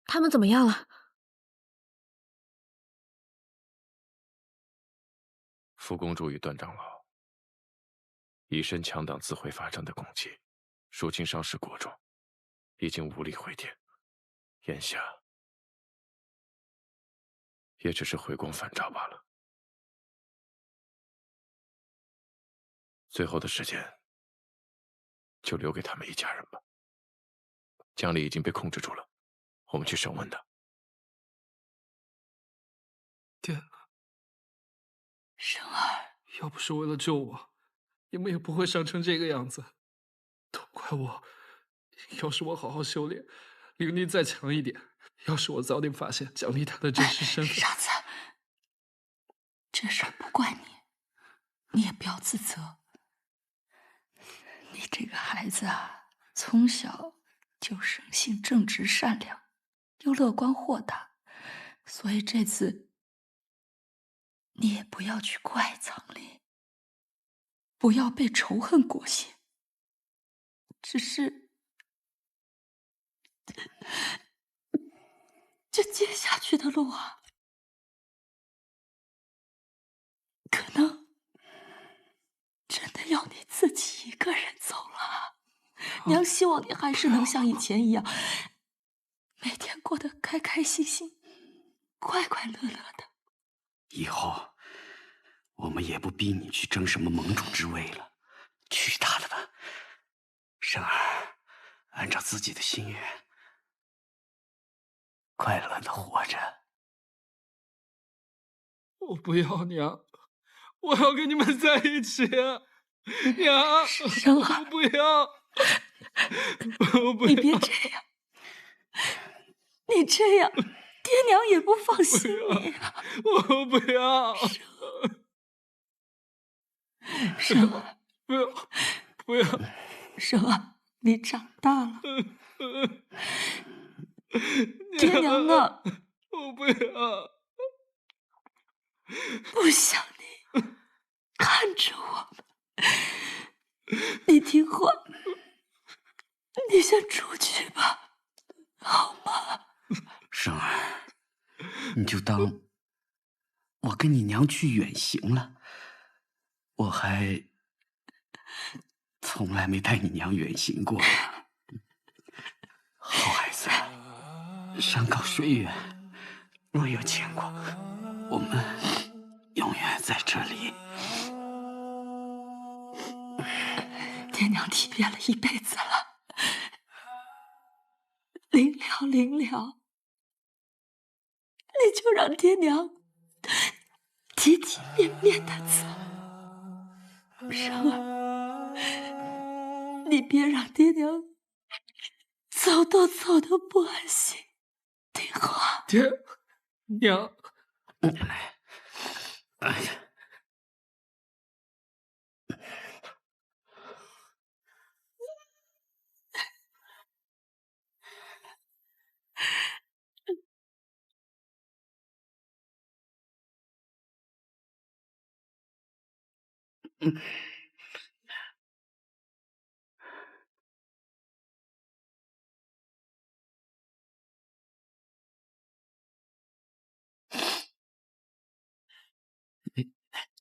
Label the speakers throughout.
Speaker 1: 他们怎么样了？
Speaker 2: 副公主与段长老以身强挡自毁法阵的攻击，数轻伤势过重，已经无力回天。眼下也只是回光返照罢了。最后的时间就留给他们一家人吧。江离已经被控制住了，我们去审问他。
Speaker 3: 爹，
Speaker 4: 生儿，
Speaker 3: 要不是为了救我，你们也不会伤成这个样子。都怪我，要是我好好修炼，灵力再强一点，要是我早点发现蒋丽她的真实身份，
Speaker 4: 傻子，这事儿不怪你，你也不要自责。你这个孩子啊，从小就生性正直善良，又乐观豁达，所以这次你也不要去怪苍林，不要被仇恨裹挟。只是，这接下去的路啊，可能真的要你自己一个人走了。娘希望你还是能像以前一样，每天过得开开心心、快快乐乐的。
Speaker 5: 以后我们也不逼你去争什么盟主之位了，去他的吧，生儿，按照自己的心愿，快乐的活着。
Speaker 3: 我不要娘，我要跟你们在一起。娘，
Speaker 4: 生儿，
Speaker 3: 我不要，我不要，
Speaker 4: 你别这样，你这样，爹娘也不放心你啊。
Speaker 3: 我不要，
Speaker 4: 生儿，
Speaker 3: 不要，不要，
Speaker 4: 生儿，你长大了，爹娘啊，
Speaker 3: 我不要，
Speaker 4: 不想你看着我们。你听话，你先出去吧，好吗？
Speaker 5: 生儿，你就当我跟你娘去远行了，我还从来没带你娘远行过。好孩子，山高水远，若有牵挂，我们永远在这里。
Speaker 4: 爹娘体面了一辈子了，临了临了，你就让爹娘体体面面的走。生儿，你别让爹娘走都走得不安心，听话。
Speaker 3: 爹娘，
Speaker 5: 哎呀，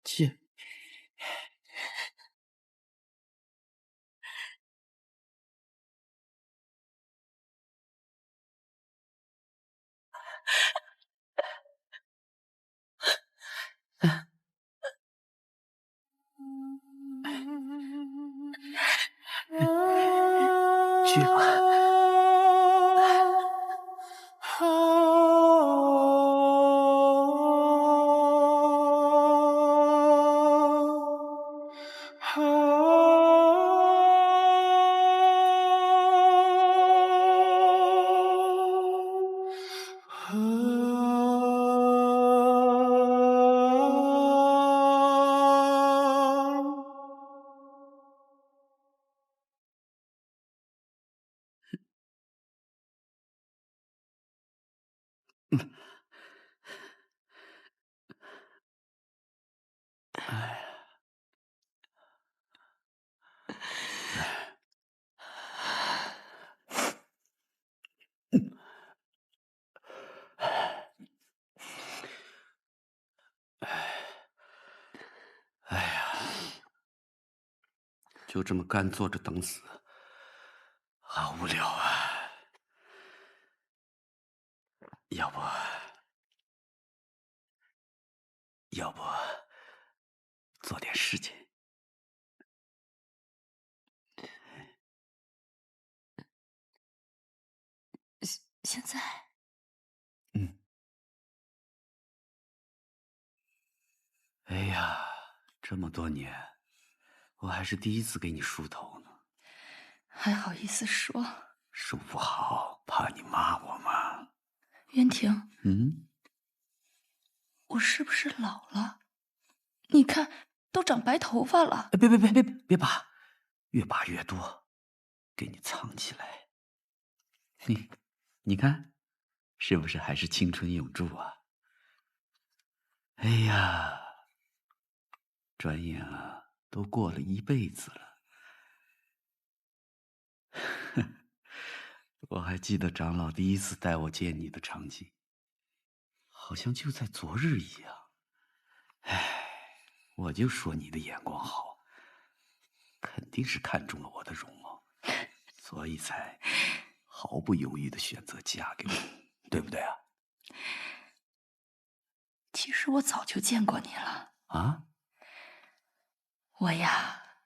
Speaker 5: 姐，去吧。就这么干坐着等死，好无聊啊！要不，要不做点事情？
Speaker 4: 现在
Speaker 5: 嗯。哎呀，这么多年，我还是第一次给你梳头呢。
Speaker 4: 还好意思说？
Speaker 5: 梳不好，怕你骂我吗？
Speaker 4: 袁婷，
Speaker 5: 嗯，
Speaker 4: 我是不是老了？你看，都长白头发了。
Speaker 5: 别拔，越拔越多，给你藏起来。你看，是不是还是青春永驻啊？哎呀，转眼啊，都过了一辈子了。我还记得长老第一次带我见你的场景，好像就在昨日一样。唉，我就说你的眼光好，肯定是看中了我的容貌，所以才毫不犹豫的选择嫁给我，对不对啊？
Speaker 4: 其实我早就见过你了。
Speaker 5: 啊？
Speaker 4: 我呀，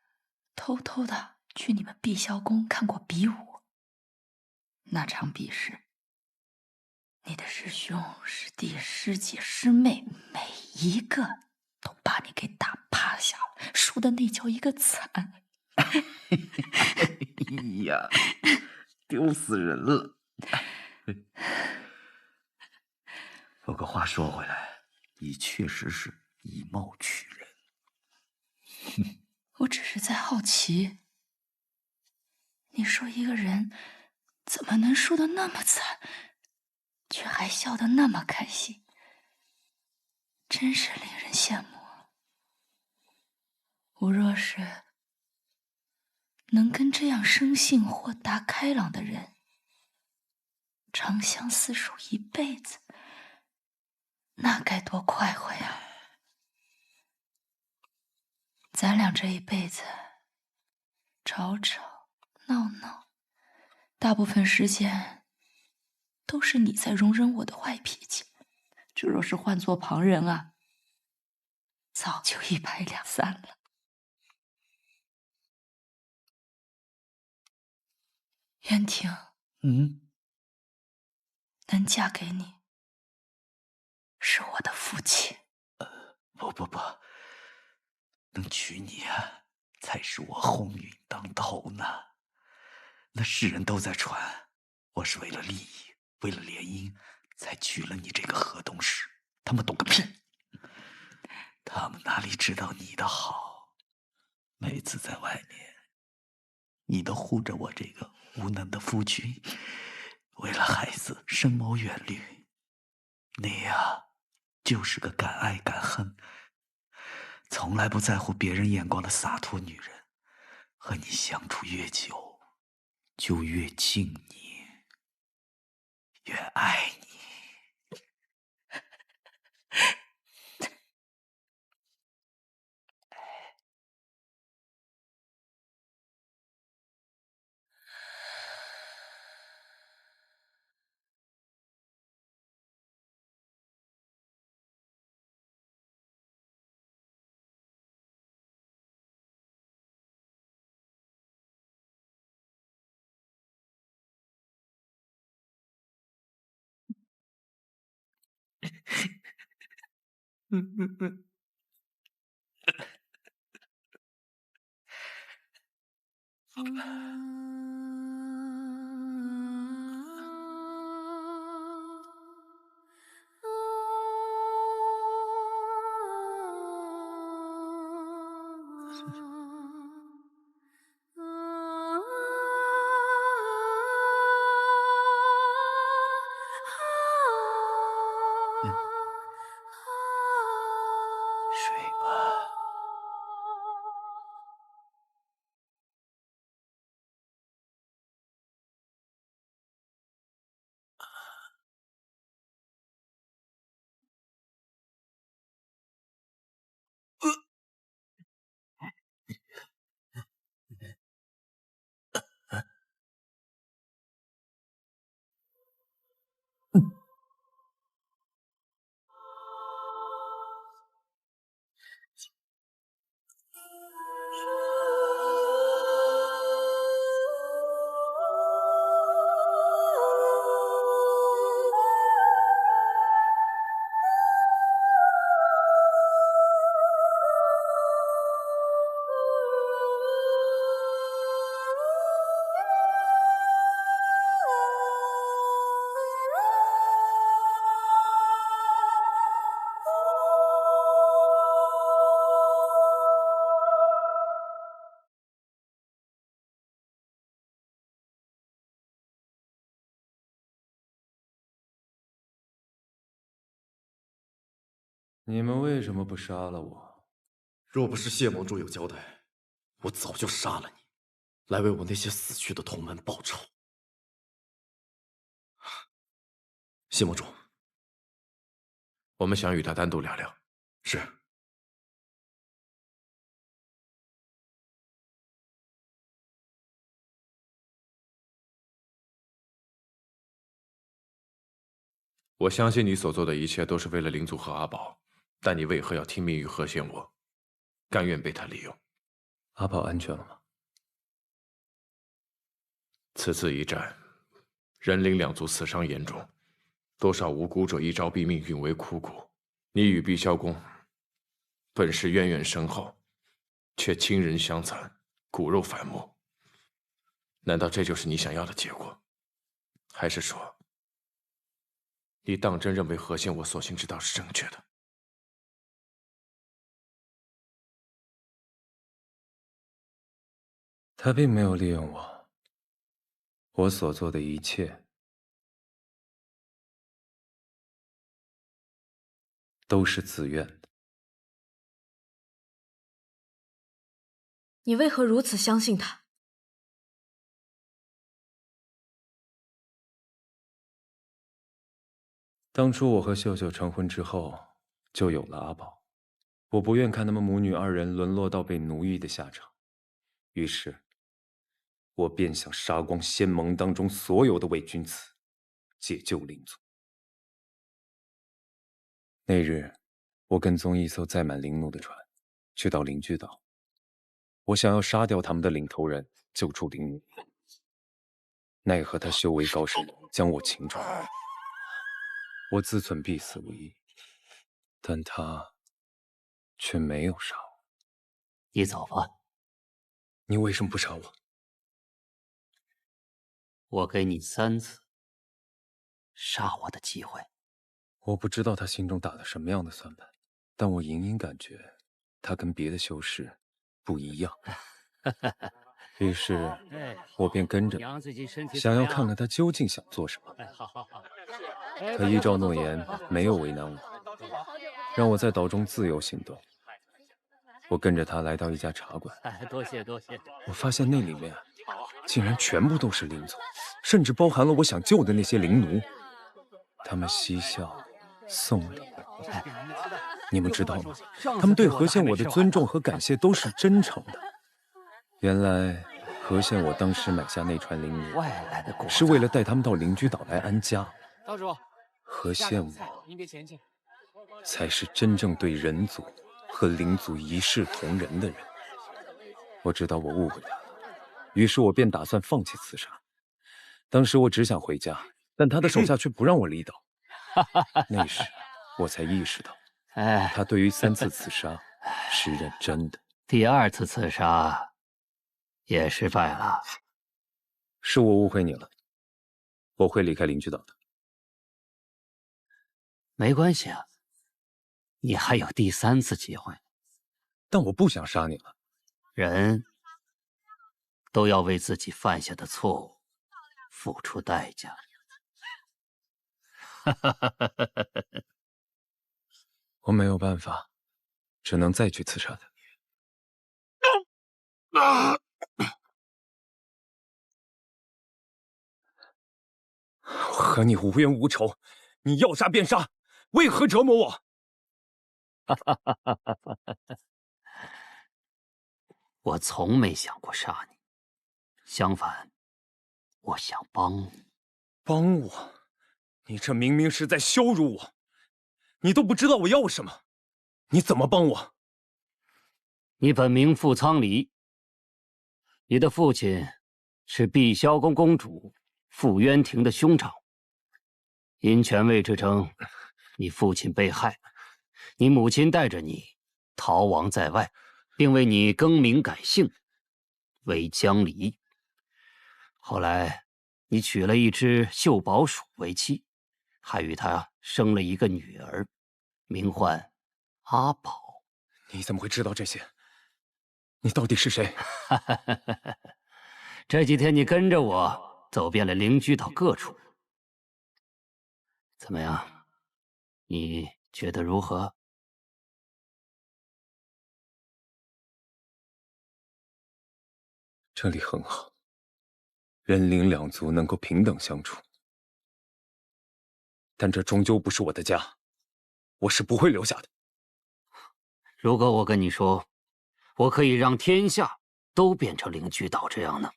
Speaker 4: 偷偷的去你们碧霄宫看过比武。那场比试，你的师兄、师弟、师姐、师妹，每一个都把你给打趴下了，输的那叫一个惨。
Speaker 5: 哎呀，丢死人了！不过话说回来，你确实是以貌取人。
Speaker 4: 我只是在好奇，你说一个人怎么能输得那么惨，却还笑得那么开心，真是令人羡慕。我若是能跟这样生性豁达开朗的人长相厮守一辈子，那该多快活呀！咱俩这一辈子吵吵闹闹，大部分时间都是你在容忍我的坏脾气。这若是换做旁人啊，早就一拍两散了。袁婷，能嫁给你是我的福气。
Speaker 5: 不，能娶你啊，才是我鸿运当头呢。那世人都在传，我是为了利益，为了联姻，才娶了你这个河东狮。他们懂个屁！他们哪里知道你的好？每次在外面，你都护着我这个无能的夫君，为了孩子深谋远虑。你呀，就是个敢爱敢恨，从来不在乎别人眼光的洒脱女人。和你相处越久，就越敬你，越爱你。睡吧。
Speaker 1: 你们为什么不杀了我？
Speaker 6: 若不是谢盟主有交代，我早就杀了你，来为我那些死去的同门报仇。谢盟主，
Speaker 2: 我们想与他单独聊聊。
Speaker 6: 是。
Speaker 2: 我相信你所做的一切都是为了灵族和阿宝，但你为何要听命于何仙我，甘愿被他利用？
Speaker 1: 阿宝安全了吗？
Speaker 2: 此次一战，人灵两族死伤严重，多少无辜者一朝毙命，殒为枯骨。你与碧霄宫本是渊源深厚，却亲人相残，骨肉反目。难道这就是你想要的结果？还是说，你当真认为何仙我所行之道是正确的？
Speaker 1: 他并没有利用我，我所做的一切都是自愿的。
Speaker 7: 你为何如此相信他？
Speaker 1: 当初我和秀秀成婚之后，就有了阿宝。我不愿看他们母女二人沦落到被奴役的下场，于是，我便想杀光仙盟当中所有的伪君子，解救灵族。那日，我跟踪一艘载满灵奴的船，去到灵居岛。我想要杀掉他们的领头人，救出灵奴。奈何他修为高深，将我擒住。我自忖必死无疑，但他却没有杀我。
Speaker 5: 你走吧。
Speaker 1: 你为什么不杀我？
Speaker 5: 我给你3次杀我的机会。
Speaker 1: 我不知道他心中打了什么样的算盘，但我隐隐感觉他跟别的修士不一样。于是，我便跟着他，想要看看他究竟想做什么。他依照诺言，没有为难我，让我在岛中自由行动。我跟着他来到一家茶馆，
Speaker 5: 多谢多谢。
Speaker 1: 我发现那里面竟然全部都是灵族，甚至包含了我想救的那些灵奴。他们嬉笑送礼，你们知道吗？他们对何仙我的尊重和感谢都是真诚的。原来何仙我当时买下那船灵奴，是为了带他们到灵居岛来安家。
Speaker 8: 岛主，
Speaker 1: 何仙我
Speaker 8: 您别嫌弃，
Speaker 1: 才是真正对人族和灵族一视同仁的人。我知道我误会他了，于是我便打算放弃刺杀。当时我只想回家，但他的手下却不让我离岛。那时我才意识到，他对于3次刺杀是认真的。
Speaker 5: 第2次刺杀也失败了。
Speaker 1: 是我误会你了，我会离开灵居岛的。
Speaker 5: 没关系啊，你还有第3次机会。
Speaker 1: 但我不想杀你了。
Speaker 5: 人都要为自己犯下的错误付出代价。
Speaker 1: 我没有办法，只能再去刺杀他。我和你无冤无仇，你要杀便杀，为何折磨我？
Speaker 5: 我从没想过杀你，相反，我想帮你。
Speaker 1: 帮我？你这明明是在羞辱我！你都不知道我要什么，你怎么帮我？
Speaker 5: 你本名傅苍离，你的父亲是碧霄宫公主傅渊庭的兄长。因权位之争，你父亲被害，你母亲带着你逃亡在外，并为你更名改姓为江离。后来，你娶了一只秀宝鼠为妻，还与她生了一个女儿，名唤阿宝。
Speaker 1: 你怎么会知道这些？你到底是谁？
Speaker 5: 这几天你跟着我走遍了灵居岛各处，怎么样？你觉得如何？
Speaker 1: 这里很好，人灵两族能够平等相处。但这终究不是我的家，我是不会留下的。
Speaker 7: 如果我跟你说，我可以让天下都变成灵居岛这样呢？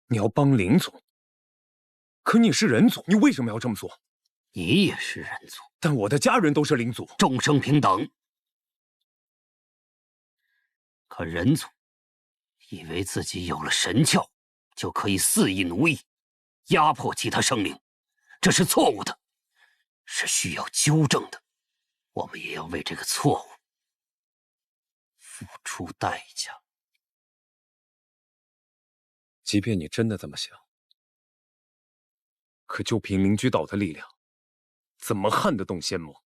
Speaker 1: 你要帮灵族，可你是人族，你为什么要这么做？
Speaker 7: 你也是人族，
Speaker 1: 但我的家人都是灵族，
Speaker 7: 众生平等。可人族以为自己有了神窍，就可以肆意奴役、压迫其他生灵，这是错误的，是需要纠正的。我们也要为这个错误付出代价。
Speaker 1: 即便你真的这么想，可就凭灵居岛的力量，怎么撼得动仙魔？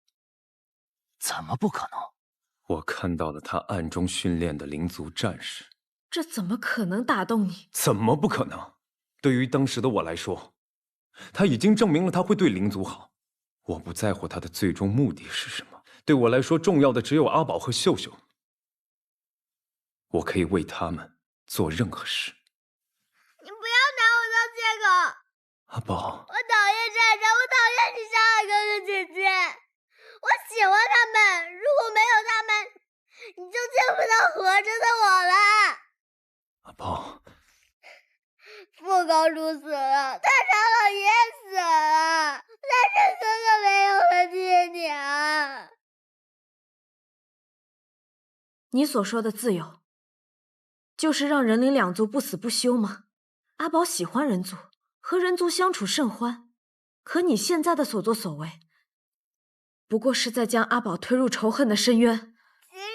Speaker 7: 怎么不可能？
Speaker 1: 我看到了他暗中训练的灵族战士，
Speaker 8: 这怎么可能打动你？
Speaker 1: 怎么不可能？对于当时的我来说，他已经证明了他会对灵族好。我不在乎他的最终目的是什么，对我来说重要的只有阿宝和秀秀。我可以为他们做任何事。
Speaker 9: 你不要拿我当借口！
Speaker 1: 阿宝，
Speaker 9: 我讨厌战争，我讨厌你杀了哥哥姐姐。我喜欢他们，如果没有他们，你就见不到活着的我了。
Speaker 1: 阿宝，
Speaker 9: 傅公主死了，太上老爷死了，但是哥哥没有了爹娘。
Speaker 8: 你所说的自由，就是让人灵两族不死不休吗？阿宝喜欢人族，和人族相处甚欢，可你现在的所作所为，不过是在将阿宝推入仇恨的深渊。
Speaker 9: 其实你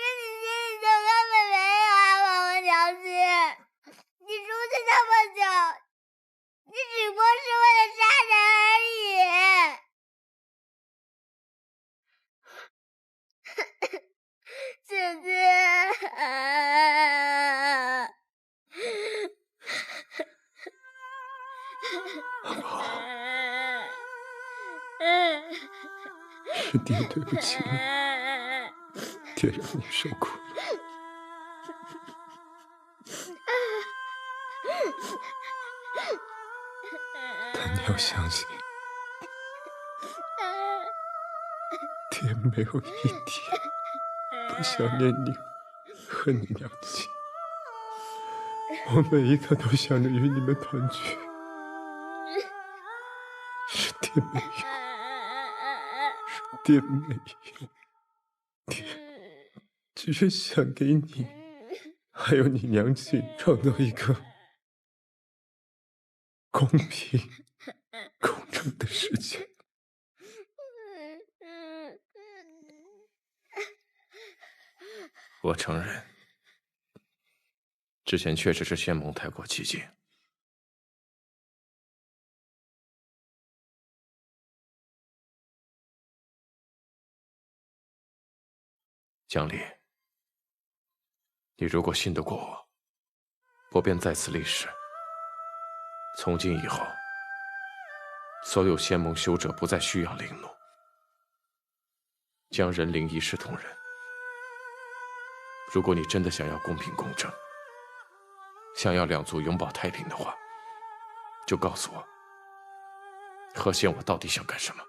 Speaker 9: 心里就根本没有阿宝和娘亲，你出去那么久，你只不过是为了杀人而已。姐姐，
Speaker 1: 阿宝，是爹对不起你，爹让你受苦了。但你要相信，爹没有一天不想念你和你娘亲。我每一刻都想着与你们团聚，是爹没有，是爹没有，爹只是想给你还有你娘亲创造一个公平、公正的世界。
Speaker 2: 我承认，之前确实是仙盟太过激进。江离，你如果信得过我，我便在此立誓，从今以后，所有仙盟修者不再需要灵奴，将人灵一视同仁。如果你真的想要公平公正，想要两族永保太平的话，就告诉我，何仙我到底想干什么？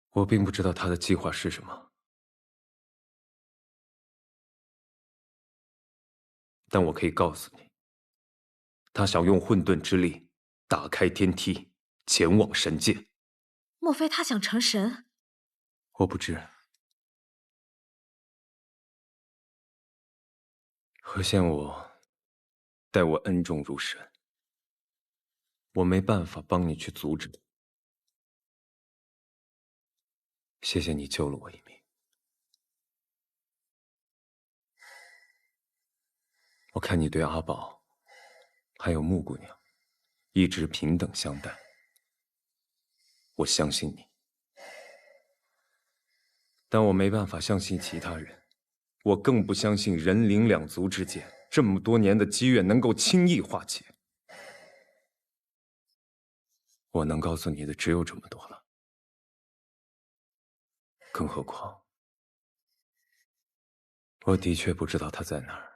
Speaker 1: 我并不知道他的计划是什么，但我可以告诉你，他想用混沌之力打开天梯，前往神界。
Speaker 8: 莫非他想成神？
Speaker 1: 我不知。何仙我待我恩重如神，我没办法帮你去阻止。谢谢你救了我一命。我看你对阿宝还有木姑娘一直平等相待，我相信你。但我没办法相信其他人，我更不相信人灵两族之间这么多年的积怨能够轻易化解。我能告诉你的只有这么多了，更何况，我的确不知道他在哪儿。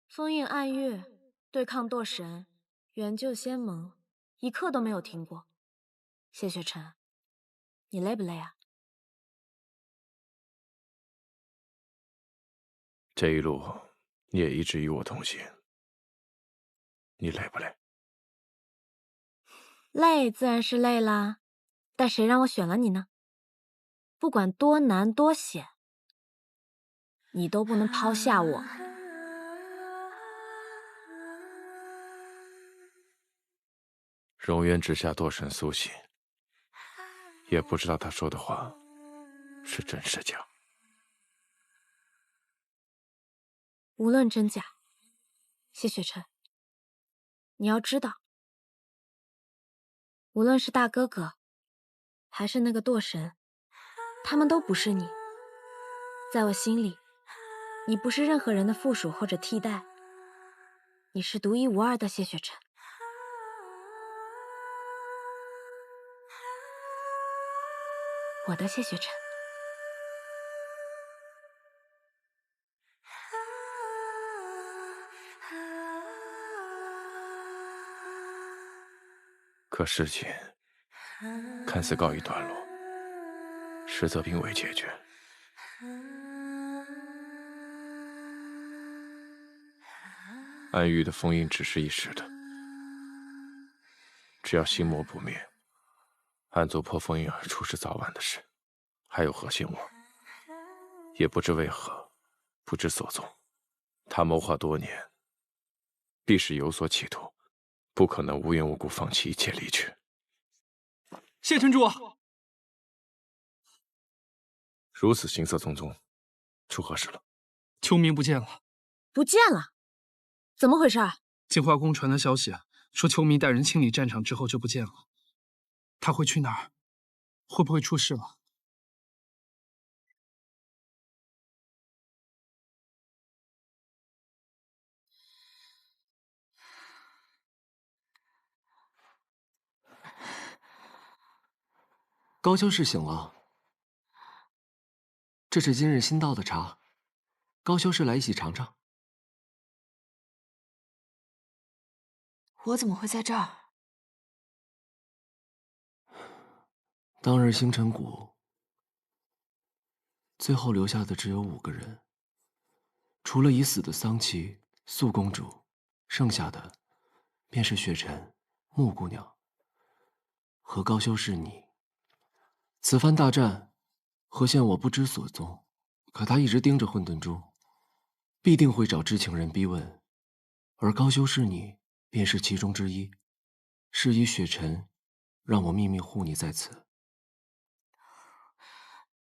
Speaker 8: 封印暗月，对抗堕神，援救仙盟，一刻都没有停过。谢雪晨，你累不累啊？
Speaker 2: 这一路你也一直与我同行，你累不累？
Speaker 8: 累自然是累啦，但谁让我选了你呢？不管多难多险，你都不能抛下我。
Speaker 2: 荣渊之下堕神苏醒，也不知道他说的话是真是假。
Speaker 8: 无论真假，谢雪晨，你要知道，无论是大哥哥，还是那个堕神，他们都不是你。在我心里，你不是任何人的附属或者替代，你是独一无二的谢雪晨。我的谢雪晨。
Speaker 2: 可事情看似告一段落，实则并未解决。暗域的封印只是一时的，只要心魔不灭，暗族破封印而出是早晚的事，还有何羡我？也不知为何，不知所踪。他谋划多年，必是有所企图，不可能无缘无故放弃一切离去。
Speaker 3: 谢城主，
Speaker 2: 如此行色匆匆，出何事了？
Speaker 3: 秋明不见了。
Speaker 8: 不见了？怎么回事？
Speaker 3: 净化宫传的消息说，秋明带人清理战场之后就不见了。他会去哪儿？会不会出事了？
Speaker 10: 高修士醒了，这是今日新到的茶，高修士来一起尝尝。
Speaker 4: 我怎么会在这儿？
Speaker 10: 当日星辰谷，最后留下的只有5个人，除了已死的桑琪、素公主，剩下的便是雪晨、木姑娘和高修士你。此番大战，何羡我不知所踪，可他一直盯着混沌珠，必定会找知情人逼问，而高修士你便是其中之一。是以雪晨让我秘密护你在此。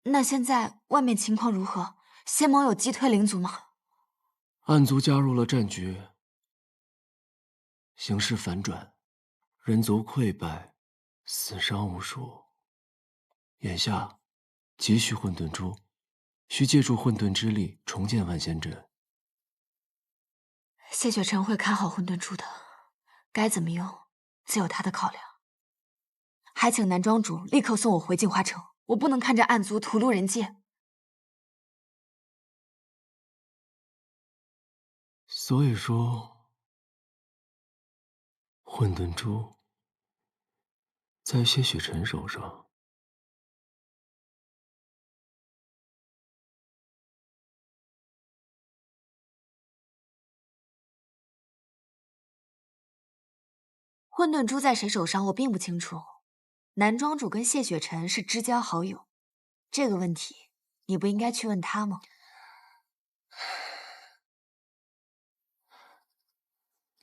Speaker 4: 那现在外面情况如何？仙盟有击退灵族吗？
Speaker 10: 暗族加入了战局，形势反转，人族溃败，死伤无数。眼下急需混沌珠，需借助混沌之力重建万仙阵。
Speaker 4: 谢雪晨会看好混沌珠的，该怎么用，自有他的考量。还请南庄主立刻送我回镜花城，我不能看着暗族屠戮人界。
Speaker 10: 所以说，混沌珠在谢雪晨手上。
Speaker 4: 混沌珠在谁手上，我并不清楚。南庄主跟谢雪晨是知交好友，这个问题你不应该去问他吗？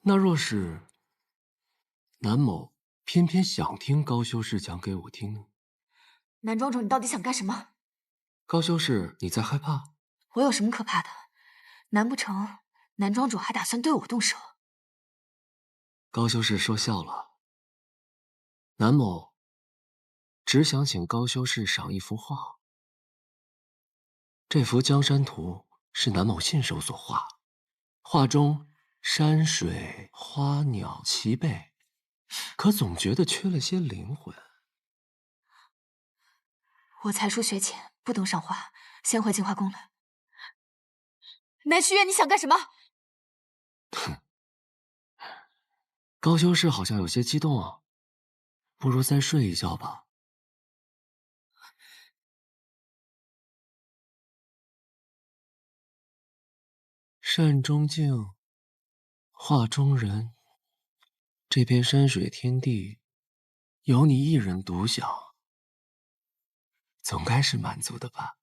Speaker 10: 那若是南某偏偏想听高修士讲给我听呢？
Speaker 4: 南庄主，你到底想干什么？
Speaker 10: 高修士，你在害怕？
Speaker 4: 我有什么可怕的？难不成南庄主还打算对我动手？
Speaker 10: 高修士说笑了。南某只想请高修士赏一幅画。这幅《江山图》是南某信手所画，画中山水花鸟齐备，可总觉得缺了些灵魂。
Speaker 4: 我才疏学浅，不懂赏画，先回净化宫了。南虚渊，你想干什么？
Speaker 10: 哼，高修士好像有些激动啊，不如再睡一觉吧。扇中镜，画中人。这片山水天地，有你一人独享，总该是满足的吧？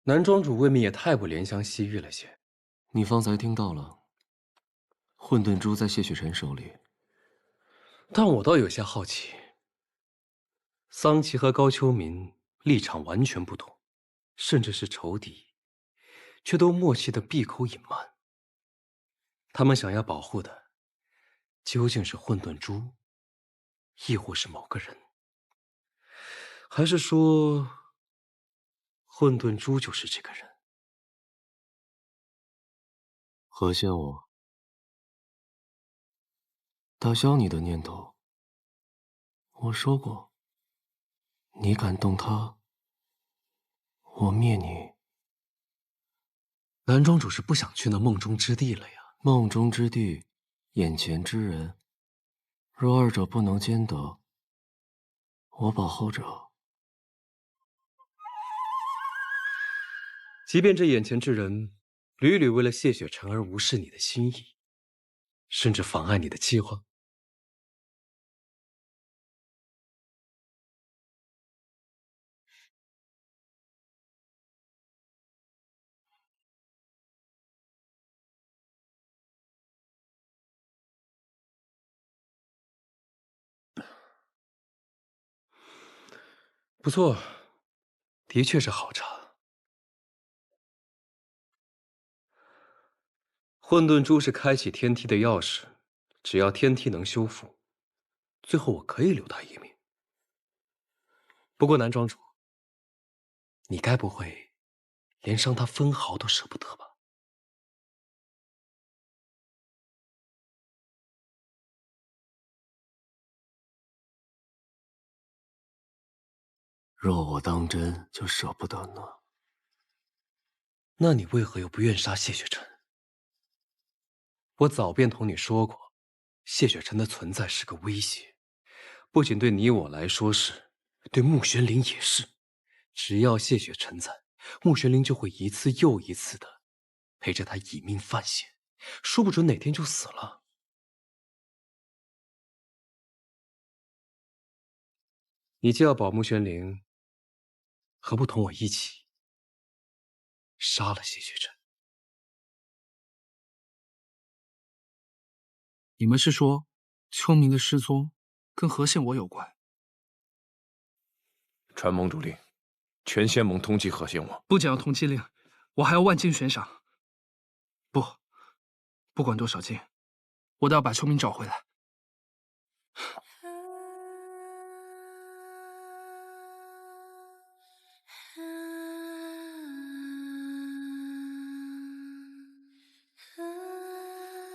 Speaker 6: 南庄主未免也太不怜香惜玉了些。
Speaker 10: 你方才听到了，混沌珠在谢雪晨手里。
Speaker 6: 但我倒有些好奇，桑琪和高秋明立场完全不同，甚至是仇敌，却都默契的闭口隐瞒。他们想要保护的，究竟是混沌珠，亦或是某个人？还是说，混沌珠就是这个人？
Speaker 10: 何仙我，打消你的念头。我说过，你敢动他，我灭你。
Speaker 6: 南庄主是不想去那梦中之地了呀？
Speaker 10: 梦中之地，眼前之人，若二者不能兼得，我保后者。
Speaker 6: 即便这眼前之人屡屡为了谢雪晨而无视你的心意，甚至妨碍你的计划，不错，的确是好茶。混沌珠是开启天梯的钥匙，只要天梯能修复，最后我可以留他一命。不过南庄主，你该不会连伤他分毫都舍不得吧？
Speaker 10: 若我当真，就舍不得呢。
Speaker 6: 那你为何又不愿杀谢雪晨？我早便同你说过，谢雪晨的存在是个威胁，不仅对你我来说是，对穆玄灵也是。只要谢雪晨在，穆玄灵就会一次又一次的陪着他以命犯险，说不准哪天就死了。你既要保穆玄灵，何不同我一起杀了谢雪晨？
Speaker 3: 你们是说，秋明的失踪跟何县我有关？
Speaker 2: 传盟主令，全仙盟通缉何仙我。
Speaker 3: 不仅要通缉令，我还要万金悬赏。不管多少金，我都要把秋明找回来。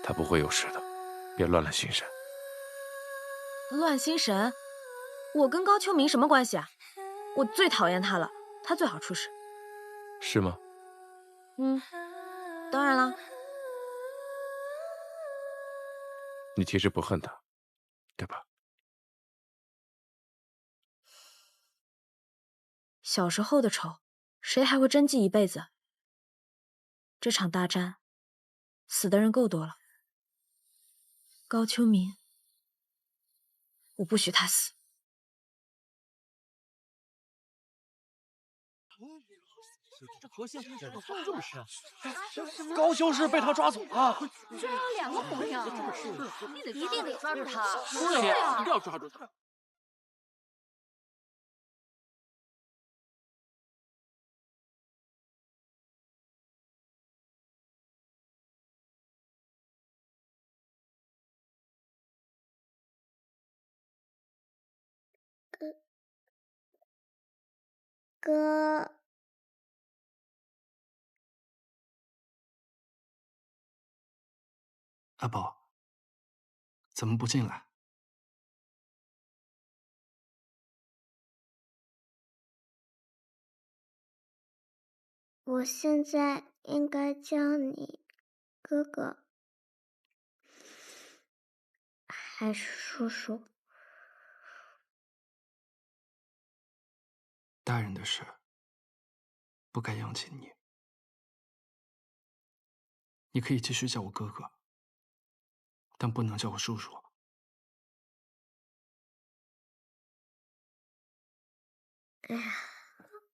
Speaker 2: 他不会有事的，别乱了心神。
Speaker 8: 乱心神？我跟高秋明什么关系啊？我最讨厌他了，他最好出事。
Speaker 2: 是吗？
Speaker 8: 当然了。
Speaker 2: 你其实不恨他，对吧？
Speaker 8: 小时候的仇，谁还会真记一辈子？这场大战，死的人够多了。高秋明，我不许他死。
Speaker 11: 这何仙怎么放这么深？高修士被他抓走了。
Speaker 12: 居然有2个红娘，一定得抓住他！
Speaker 11: 对呀，一定要抓住他。
Speaker 9: 哥，
Speaker 3: 阿宝，怎么不进来？
Speaker 9: 我现在应该叫你哥哥，还是叔叔？
Speaker 3: 大人的事，不该扬起你。你可以继续叫我哥哥，但不能叫我叔叔。
Speaker 9: 哎呀，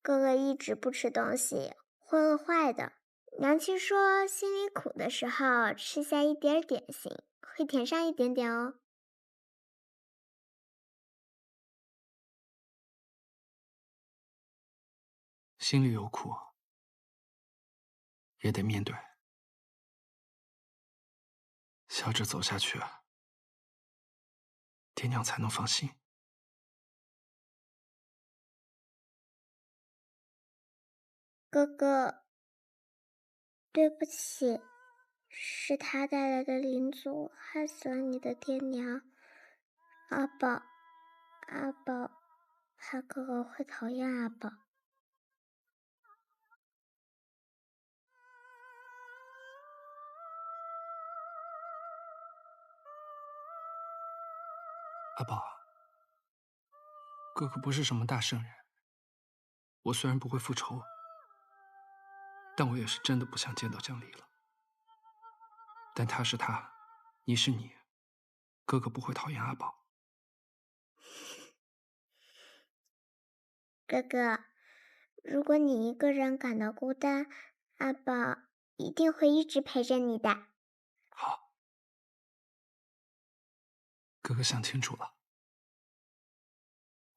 Speaker 9: 哥哥一直不吃东西，会饿坏的。娘亲说，心里苦的时候，吃下一点点心，会甜上一点点哦。
Speaker 3: 心里有苦，也得面对，笑着走下去，爹娘才能放心。
Speaker 9: 哥哥，对不起，是他带来的灵族害死了你的爹娘。阿宝，阿宝，怕哥哥会讨厌阿宝。
Speaker 3: 阿宝，哥哥不是什么大圣人，我虽然不会复仇，但我也是真的不想见到江离了。但他是他，你是你，哥哥不会讨厌阿宝。
Speaker 9: 哥哥，如果你一个人感到孤单，阿宝一定会一直陪着你的。
Speaker 3: 好，哥哥想清楚了，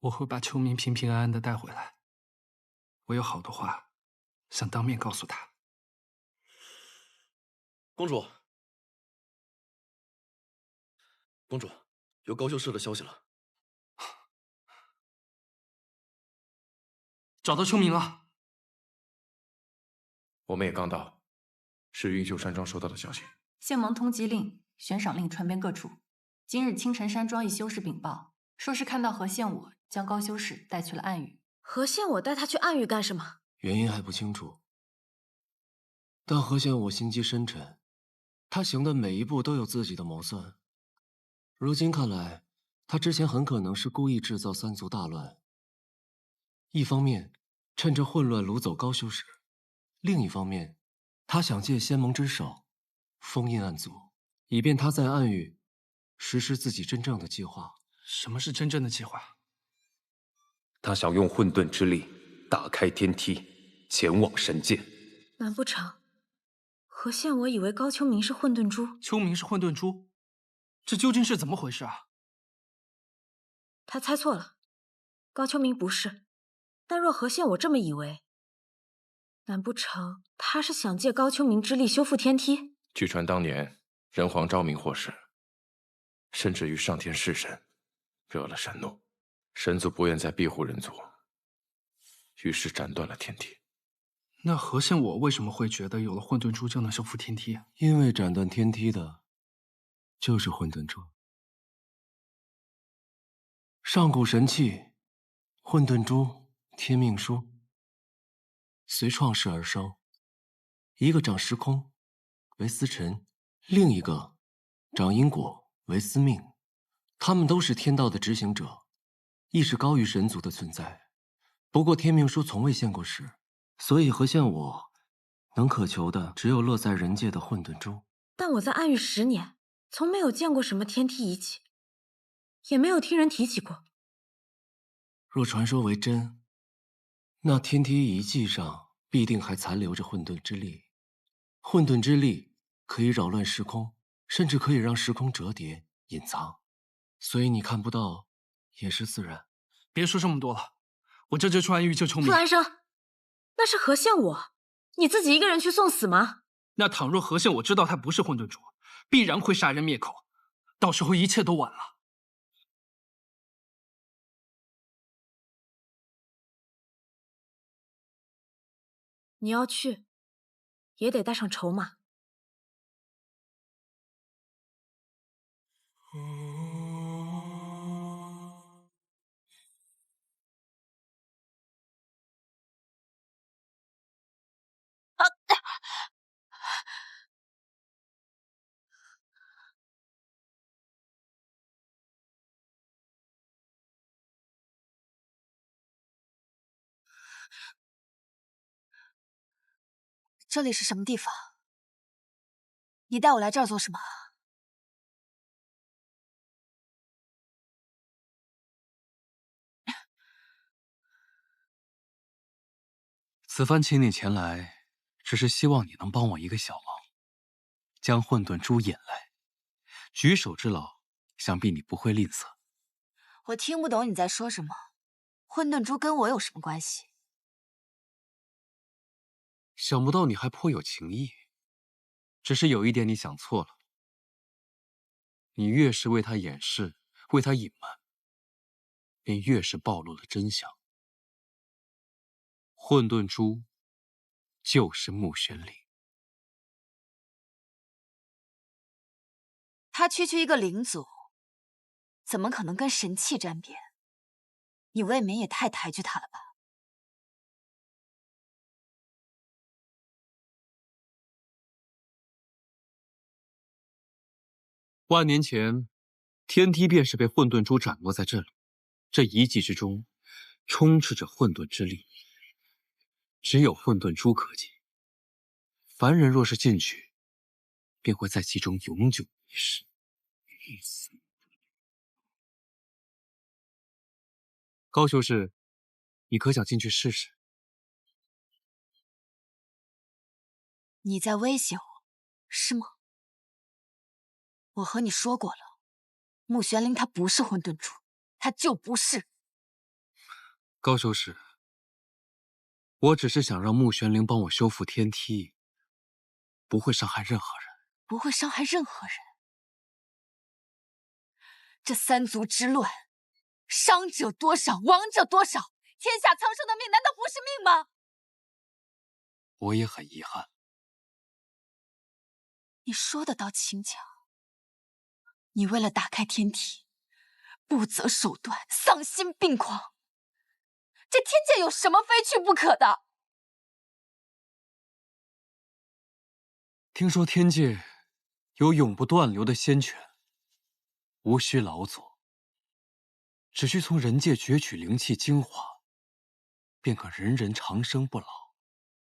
Speaker 3: 我会把秋明平平安安的带回来。我有好多话想当面告诉他。
Speaker 11: 公主，公主，有高修氏的消息了。
Speaker 3: 找到秋明了。
Speaker 2: 我们也刚到，是云秀山庄收到的消息。
Speaker 12: 县盟通缉令、悬赏令传遍各处。今日清晨山庄一修士禀报，说是看到何县我将高修士带去了暗域。
Speaker 8: 何县我带他去暗域干什么？
Speaker 10: 原因还不清楚，但何县我心机深沉，他行的每一步都有自己的谋算。如今看来，他之前很可能是故意制造三族大乱。一方面，趁着混乱掳走高修士；另一方面，他想借仙盟之手封印暗族，以便他在暗域实施自己真正的计划。
Speaker 3: 什么是真正的计划？
Speaker 1: 他想用混沌之力打开天梯，前往神界。
Speaker 8: 难不成何县我以为高秋明是混沌珠？
Speaker 3: 秋明是混沌珠？这究竟是怎么回事啊？
Speaker 8: 他猜错了，高秋明不是。但若何县我这么以为，难不成他是想借高秋明之力修复天梯？
Speaker 2: 据传当年人皇昭明获释，甚至与上天弑神，惹了神怒，神族不愿再庇护人族，于是斩断了天梯。
Speaker 3: 那何县我为什么会觉得有了混沌珠就能修复天梯？
Speaker 10: 因为斩断天梯的就是混沌珠。上古神器，混沌珠、天命书，随创世而生，一个掌时空，为司晨；另一个掌因果，为司命。他们都是天道的执行者，亦是高于神族的存在。不过天命书从未现过世，所以何县我能渴求的只有落在人界的混沌珠。
Speaker 8: 但我在暗域10年，从没有见过什么天梯遗迹，也没有听人提起过。
Speaker 10: 若传说为真，那天梯遗迹上必定还残留着混沌之力。混沌之力可以扰乱时空，甚至可以让时空折叠隐藏，所以你看不到也是自然。
Speaker 3: 别说这么多了，我这就去暗域救秋明。
Speaker 8: 傅兰生，那是何县我，你自己一个人去送死吗？
Speaker 3: 那倘若何县我知道他不是混沌珠，必然会杀人灭口，到时候一切都晚了。
Speaker 8: 你要去，也得带上筹码。
Speaker 4: 这里是什么地方？你带我来这儿做什么？
Speaker 6: 此番请你前来，只是希望你能帮我一个小忙，将混沌珠引来。举手之劳，想必你不会吝啬。
Speaker 4: 我听不懂你在说什么。混沌珠跟我有什么关系？
Speaker 6: 想不到你还颇有情谊，只是有一点你想错了。你越是为他掩饰，为他隐瞒，便越是暴露了真相。混沌珠就是穆玄灵。
Speaker 4: 他区区一个灵族，怎么可能跟神器沾边？你未免也太抬举他了吧？
Speaker 6: 万年前，天梯便是被混沌珠斩落在这里。这遗迹之中，充斥着混沌之力，只有混沌珠可及。凡人若是进去，便会在其中永久迷失。高修士，你可想进去试试？
Speaker 4: 你在威胁我，是吗？我和你说过了，穆玄灵他不是混沌珠，他就不是。
Speaker 6: 高修士，我只是想让穆玄灵帮我修复天梯，不会伤害任何人。
Speaker 4: 不会伤害任何人。这三族之乱，伤者多少，亡者多少，天下苍生的命难道不是命吗？
Speaker 6: 我也很遗憾。
Speaker 4: 你说的倒轻巧。你为了打开天梯，不择手段，丧心病狂。这天界有什么非去不可的？
Speaker 6: 听说天界有永不断流的仙泉，无需劳作，只需从人界攫取灵气精华，便可人人长生不老，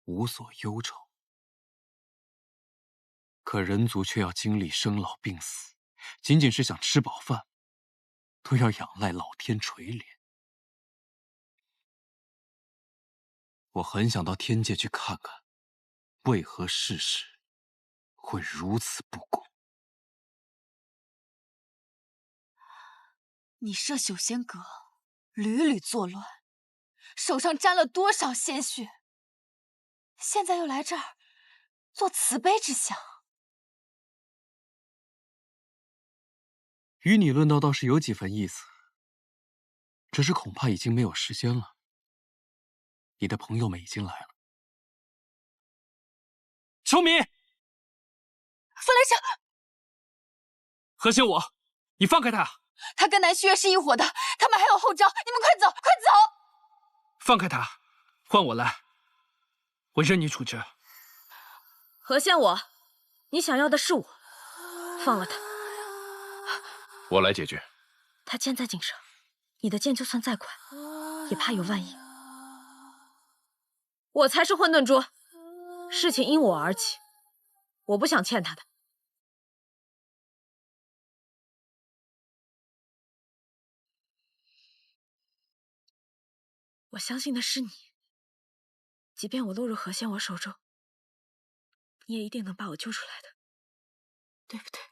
Speaker 6: 无所忧愁。可人族却要经历生老病死，仅仅是想吃饱饭，都要仰赖老天垂怜。我很想到天界去看看，为何世事会如此不公。
Speaker 4: 你设修仙阁，屡屡作乱，手上沾了多少鲜血，现在又来这儿做慈悲之想。
Speaker 6: 与你论道倒是有几分意思，只是恐怕已经没有时间了。你的朋友们已经来了。秋米，
Speaker 4: 傅雷神，
Speaker 11: 何仙我，你放开他！
Speaker 4: 他跟南虚月是一伙的，他们还有后招，你们快走，快走！
Speaker 11: 放开他，换我来，我任你处置。
Speaker 8: 何仙我，你想要的是我，放了他。
Speaker 2: 我来解决。
Speaker 8: 他剑在颈上，你的剑就算再快，也怕有万一。我才是混沌珠，事情因我而起，我不想欠他的。我相信的是你，即便我落入何仙我手中，你也一定能把我救出来的，对不对？